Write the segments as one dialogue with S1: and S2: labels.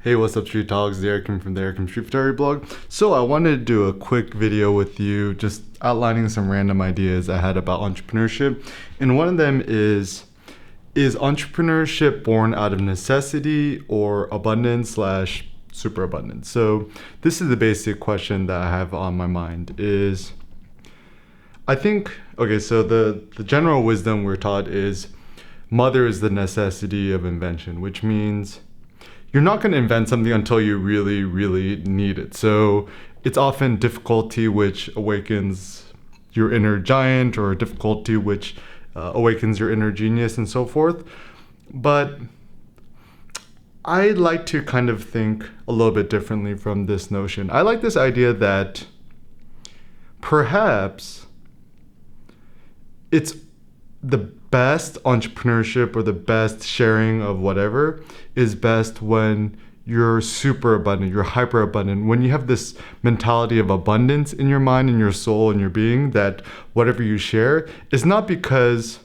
S1: Hey, what's up, Street Talks? Derek from the Derek Street Photography blog. So I wanted to do a quick video with you, just outlining some random ideas I had about entrepreneurship. And one of them is entrepreneurship born out of necessity or abundance slash superabundance? So this is the basic question that I have on my mind is, I think, okay, so the general wisdom we're taught is mother is the necessity of invention, which means you're not going to invent something until you really, really need it. So it's often difficulty which awakens your inner giant, or difficulty which awakens your inner genius, and so forth. But I like to kind of think a little bit differently from this notion. I like this idea that perhaps it's the best entrepreneurship or the best sharing of whatever is best when you're super abundant, you're hyper abundant. When you have this mentality of abundance in your mind, in your soul, in your being, that whatever you share is not because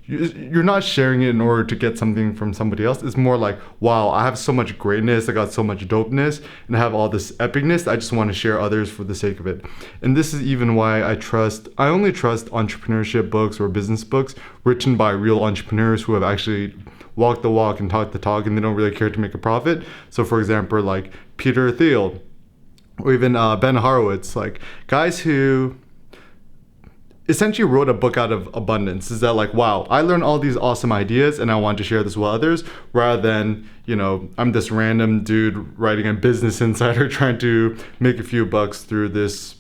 S1: you're not sharing it in order to get something from somebody else. It's more like, wow, I have so much greatness, I got so much dopeness, and I have all this epicness. I just want to share others for the sake of it. And this is even why I only trust entrepreneurship books or business books written by real entrepreneurs who have actually walked the walk and talked the talk, and they don't really care to make a profit. So for example, like Peter Thiel, or even Ben Horowitz, like guys who essentially wrote a book out of abundance. Is that like, wow, I learned all these awesome ideas and I want to share this with others, rather than, I'm this random dude writing a Business Insider trying to make a few bucks through this,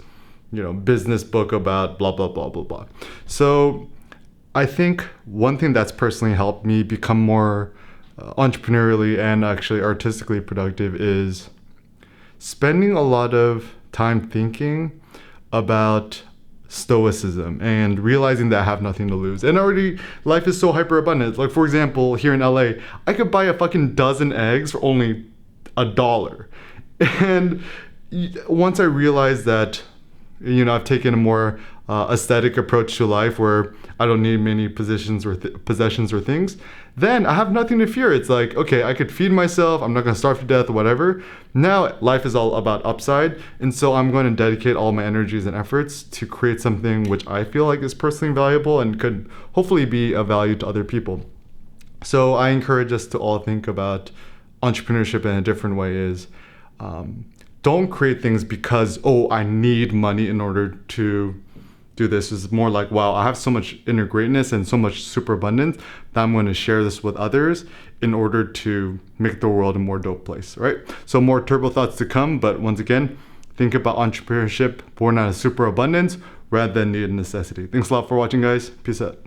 S1: business book about blah, blah, blah, blah, blah. So I think one thing that's personally helped me become more entrepreneurially and actually artistically productive is spending a lot of time thinking about stoicism and realizing that I have nothing to lose. And already life is so hyper abundant. Like for example, here in LA, I could buy a fucking dozen eggs for only $1. And once I realized that, I've taken a more aesthetic approach to life where I don't need many possessions or things, then I have nothing to fear. It's like, okay, I could feed myself, I'm not going to starve to death or whatever. Now life is all about upside, and so I'm going to dedicate all my energies and efforts to create something which I feel like is personally valuable and could hopefully be of value to other people. So I encourage us to all think about entrepreneurship in a different way. Is don't create things because, I need money in order to do this. Is more like, wow, I have so much inner greatness and so much superabundance that I'm going to share this with others in order to make the world a more dope place, right? So more turbo thoughts to come, but once again, think about entrepreneurship born out of superabundance rather than need necessity. Thanks a lot for watching, guys. Peace out.